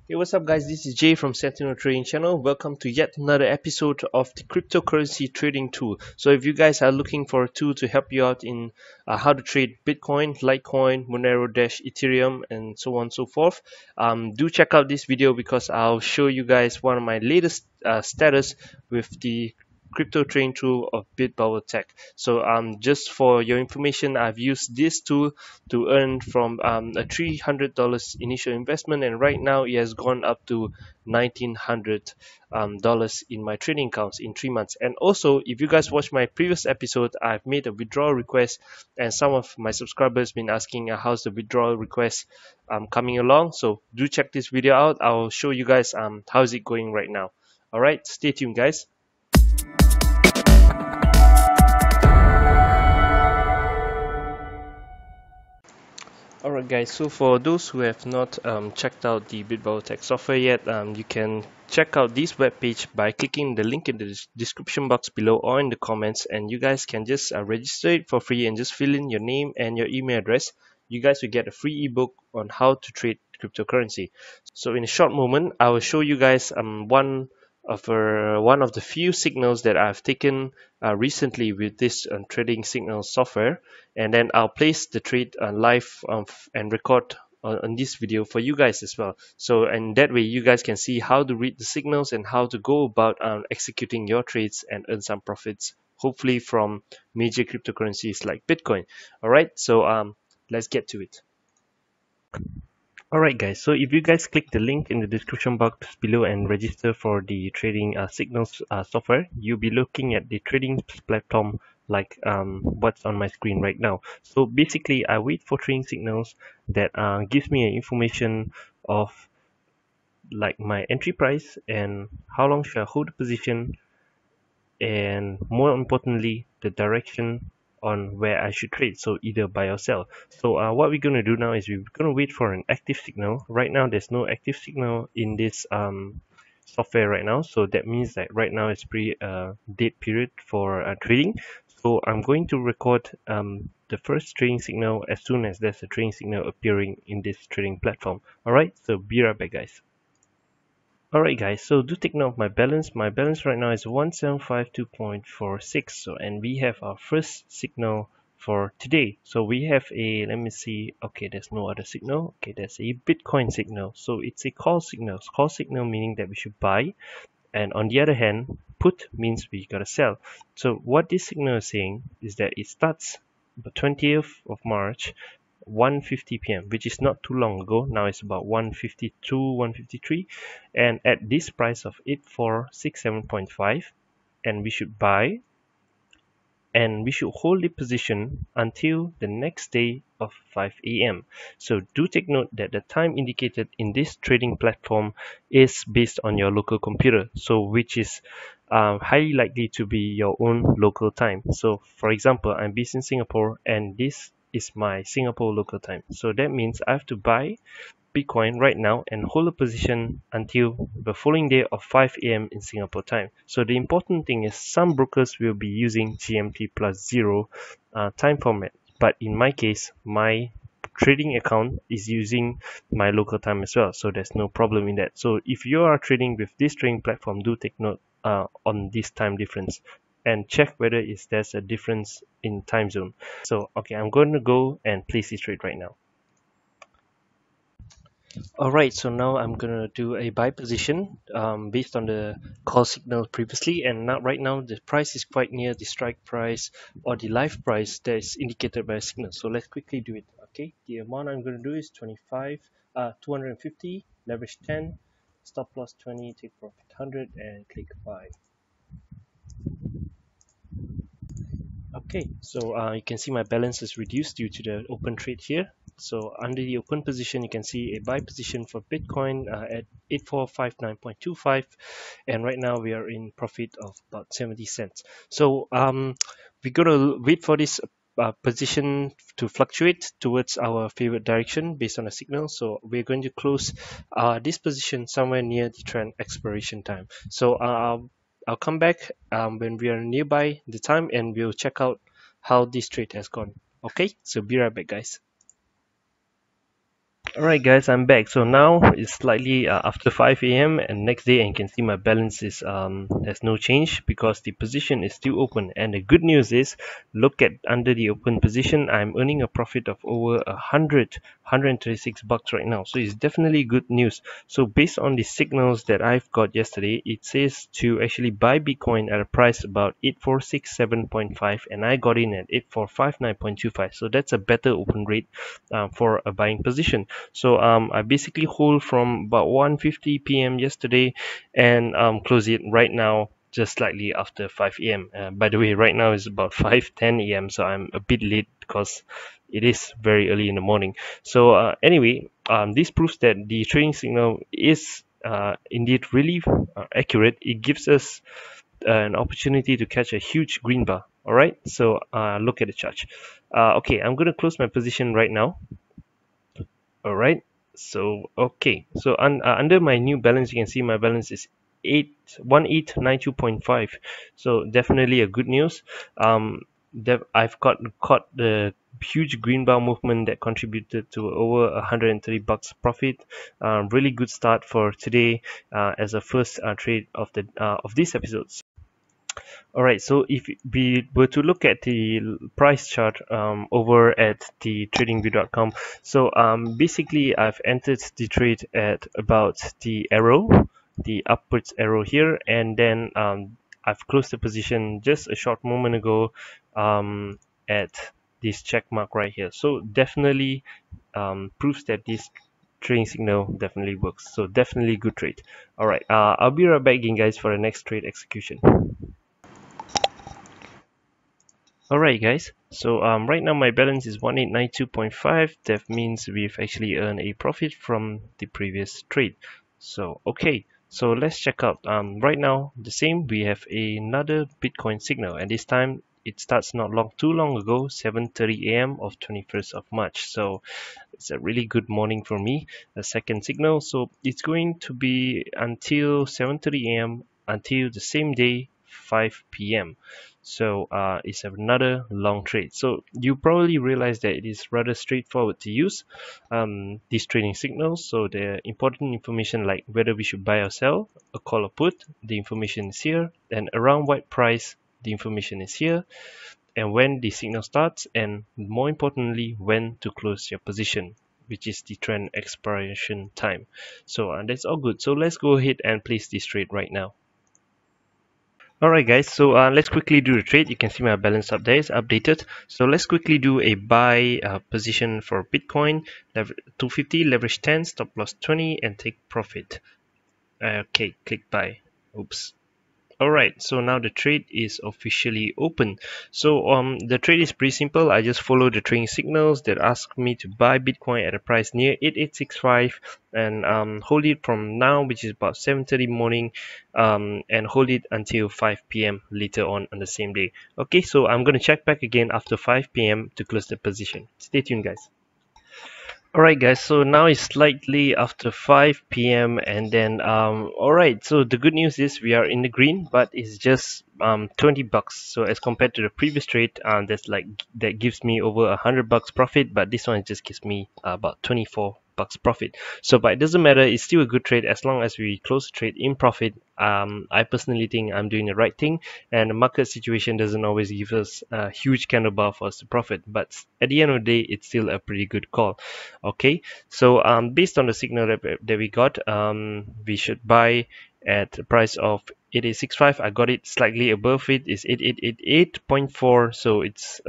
Hey, what's up, guys? This is Jay from Sentinel Trading Channel. Welcome to yet another episode of the cryptocurrency trading tool. So, if you guys are looking for a tool to help you out in how to trade Bitcoin, Litecoin, Monero Dash, Ethereum, and so on and so forth, do check out this video because I'll show you guys one of my latest status with the crypto trading tool of Bitbubble Tech. So just for your information, I've used this tool to earn from a $300 initial investment, and right now it has gone up to $1,900 in my trading accounts in 3 months. And also, if you guys watch my previous episode, I've made a withdrawal request, and some of my subscribers been asking how's the withdrawal request coming along. So do check this video out. I'll show you guys how's it going right now. All right, stay tuned, guys. Alright, guys, so for those who have not checked out the Bitbubble Tech software yet, you can check out this webpage by clicking the link in the description box below or in the comments, and you guys can just register it for free and just fill in your name and your email address. You guys will get a free ebook on how to trade cryptocurrency. So in a short moment, I will show you guys one of the few signals that I've taken recently with this trading signal software, and then I'll place the trade live and record on this video for you guys as well. So, and that way you guys can see how to read the signals and how to go about executing your trades and earn some profits, hopefully from major cryptocurrencies like Bitcoin. All right, so let's get to it. Alright, guys, so if you guys click the link in the description box below and register for the trading signals software, you'll be looking at the trading platform like what's on my screen right now. So basically, I wait for trading signals that gives me information of like my entry price and how long should I hold the position, and more importantly, the direction on where I should trade, so either buy or sell. So what we're going to do now is we're going to wait for an active signal. Right now there's no active signal in this software right now, so that means that right now it's pretty dead period for trading. So I'm going to record the first trading signal as soon as there's a trading signal appearing in this trading platform. Alright, so be right back, guys. Alright, guys, so do take note of my balance. My balance right now is 1752.46. So, and we have our first signal for today. So we have a, let me see, okay, there's no other signal. Okay, there's a Bitcoin signal. So it's a call signal. Call signal meaning that we should buy. And on the other hand, put means we gotta sell. So what this signal is saying is that it starts the 20th of March 1:50 p.m., which is not too long ago. Now it's about 1:52, 1:53, and at this price of 8467.5, and we should buy, and we should hold the position until the next day of 5 a.m. So do take note that the time indicated in this trading platform is based on your local computer, so which is highly likely to be your own local time. So for example, I'm based in Singapore and this is my Singapore local time. So that means I have to buy Bitcoin right now and hold a position until the following day of 5 a.m. in Singapore time. So the important thing is some brokers will be using GMT plus 0 time format, but in my case, my trading account is using my local time as well, so there's no problem in that. So if you are trading with this trading platform, do take note on this time difference and check whether there's a difference in time zone. So okay, I'm going to go and place this trade right now. Alright, so now I'm gonna do a buy position based on the call signal previously, and now right now the price is quite near the strike price or the live price that is indicated by a signal. So let's quickly do it. Okay, the amount I'm gonna do is 250, leverage 10, stop loss 20, take profit 100, and click buy. Okay, so you can see my balance is reduced due to the open trade here. So under the open position, you can see a buy position for Bitcoin at 8459.25, and right now we are in profit of about 70 cents. So we're gonna wait for this position to fluctuate towards our favorite direction based on a signal. So we're going to close this position somewhere near the trend expiration time. So I'll come back when we are nearby the time and we'll check out how this trade has gone. Okay, so be right back, guys. Alright guys, I'm back. So now it's slightly after 5 a.m. and next day, and you can see my balance is there's no change because the position is still open. And the good news is, look at under the open position, I'm earning a profit of over 136 bucks right now. So it's definitely good news. So based on the signals that I've got yesterday, it says to actually buy Bitcoin at a price about 8467.5, and I got in at 8459.25. So that's a better open rate for a buying position. So I basically hold from about 1:50 p.m. yesterday and close it right now just slightly after 5 a.m. By the way, right now is about 5:10 a.m. So I'm a bit late because it is very early in the morning. So anyway, this proves that the trading signal is indeed really accurate. It gives us an opportunity to catch a huge green bar. All right, so look at the chart. Okay, I'm going to close my position right now. All right, so okay, so under my new balance, you can see my balance is 1892.5. So definitely a good news. I've got caught the huge green bar movement that contributed to over 130 bucks profit. Really good start for today as a first trade of the of this episode. All right, so if we were to look at the price chart over at the tradingview.com, so basically I've entered the trade at about the arrow, the upwards arrow here, and then I've closed the position just a short moment ago at this check mark right here. So definitely proves that this trading signal definitely works. So definitely good trade. All right, I'll be right back again, guys, for the next trade execution. Alright guys, so right now my balance is 1892.5. That means we've actually earned a profit from the previous trade. So okay, so let's check out right now the same. We have another Bitcoin signal, and this time it starts not too long ago, 7:30 a.m. of 21st of March. So it's a really good morning for me. A second signal, so it's going to be until 7:30 a.m. until the same day, 5 p.m. So it's another long trade. So you probably realize that it is rather straightforward to use these trading signals. So the important information like whether we should buy or sell, a call or put, the information is here, and around what price, the information is here, and when the signal starts, and more importantly, when to close your position, which is the trend expiration time. So that's all good. So let's go ahead and place this trade right now. Alright guys, so let's quickly do the trade. You can see my balance up there is updated. So let's quickly do a buy position for Bitcoin, 250, leverage 10, stop loss 20, and take profit. Okay, click buy. Oops. Alright, so now the trade is officially open. So the trade is pretty simple. I just follow the trading signals that ask me to buy Bitcoin at a price near 8865 and hold it from now, which is about 7:30 morning, and hold it until 5 p.m. later on the same day. Okay, so I'm going to check back again after 5 p.m. to close the position. Stay tuned, guys. Alright guys, so now it's slightly after 5 p.m. and then alright, so the good news is we are in the green, but it's just 20 bucks. So as compared to the previous trade, that gives me over 100 bucks profit, but this one just gives me about 24 bucks profit. So but it doesn't matter, it's still a good trade as long as we close the trade in profit. I personally think I'm doing the right thing, and the market situation doesn't always give us a huge candle bar for us to profit, but at the end of the day, it's still a pretty good call. Okay, so based on the signal that we got, we should buy at the price of 8865. I got it slightly above it is 8888.4, so it's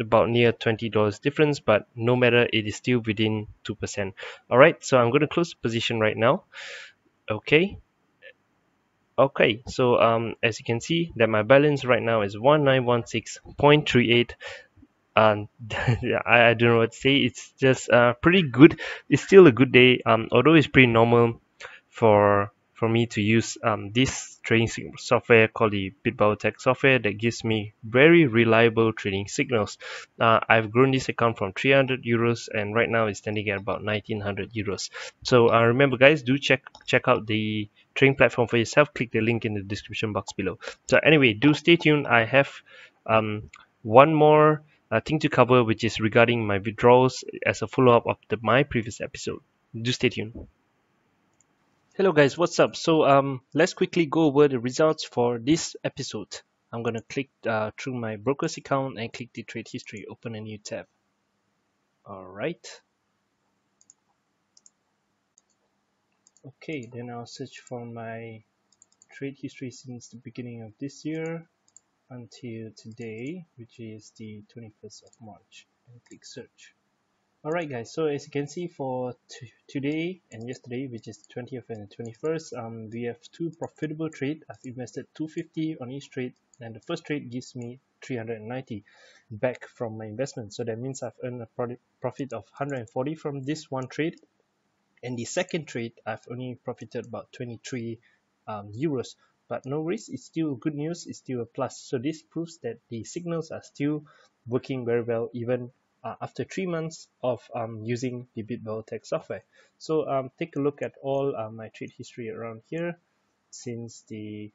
about near $20 difference, but no matter, it is still within 2%. All right, so I'm going to close the position right now. Okay. Okay, so as you can see that my balance right now is 1916.38. I don't know what to say. It's just pretty good. It's still a good day. Although it's pretty normal for me to use this trading software called the BitBioTech software that gives me very reliable trading signals. I've grown this account from 300 euros and right now it's standing at about 1900 euros. So remember guys, do check out the trading platform for yourself. Click the link in the description box below. So anyway, do stay tuned. I have one more thing to cover, which is regarding my withdrawals as a follow-up of my previous episode. Do stay tuned. Hello guys, what's up? So let's quickly go over the results for this episode. I'm gonna click through my broker's account and click the trade history, open a new tab. Alright. Okay, then I'll search for my trade history since the beginning of this year until today, which is the 21st of March, and click search. Alright guys, so as you can see for today and yesterday, which is the 20th and the 21st, we have two profitable trades. I've invested $250 on each trade, and the first trade gives me $390 back from my investment. So that means I've earned a profit of $140 from this one trade. And the second trade, I've only profited about 23 euros. But no worries, it's still good news, it's still a plus. So this proves that the signals are still working very well, even after 3 months of using the BBT software. So take a look at all my trade history around here since the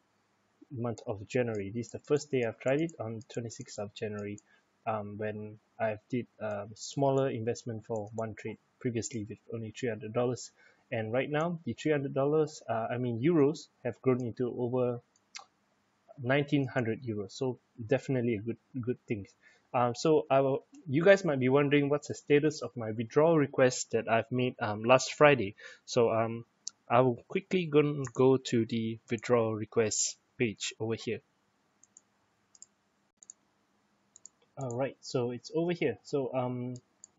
month of January. This is the first day I've tried it on 26th of January, when I did a smaller investment for one trade previously with only $300. And right now the $300 euros have grown into over 1900 euros, so definitely a good thing. You guys might be wondering what's the status of my withdrawal request that I've made last Friday. So I will quickly go to the withdrawal request page over here. Alright, so it's over here. So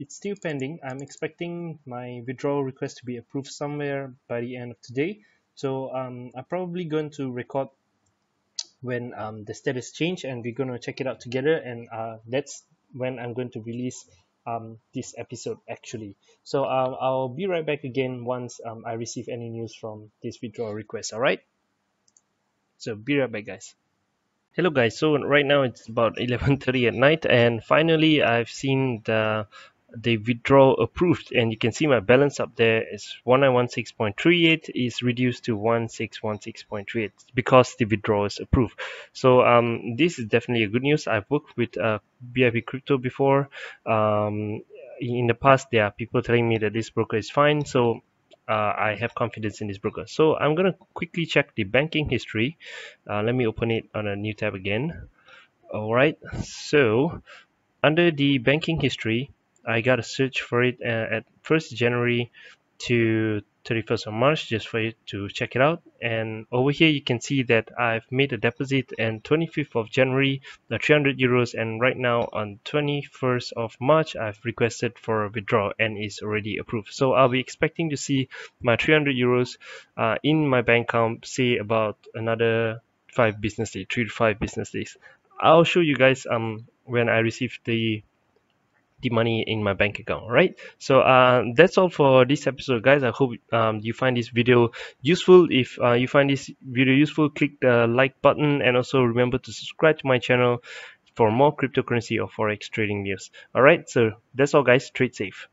it's still pending. I'm expecting my withdrawal request to be approved somewhere by the end of today. So I'm probably going to record when the status change, and we're going to check it out together, and that's when I'm going to release this episode actually. So I'll be right back again once I receive any news from this withdrawal request. Alright, so be right back guys. Hello guys, so right now it's about 11:30 at night, and finally I've seen the withdrawal approved, and you can see my balance up there is 1916.38 is reduced to 1616.38 because the withdrawal is approved. So this is definitely a good news. I've worked with BIP crypto before. In the past there are people telling me that this broker is fine, so I have confidence in this broker. So I'm gonna quickly check the banking history. Let me open it on a new tab again. Alright, so under the banking history, I got a search for it at 1st January to 31st of March just for you to check it out. And over here you can see that I've made a deposit on 25th of January, 300 euros, and right now on 21st of March I've requested for a withdrawal and it's already approved. So I'll be expecting to see my 300 euros in my bank account, say about another 5 business days, 3 to 5 business days. I'll show you guys when I receive the money in my bank account. Right, so that's all for this episode guys. I hope you find this video useful. If you find this video useful, click the like button, and also remember to subscribe to my channel for more cryptocurrency or forex trading news. All right, so that's all guys. Trade safe.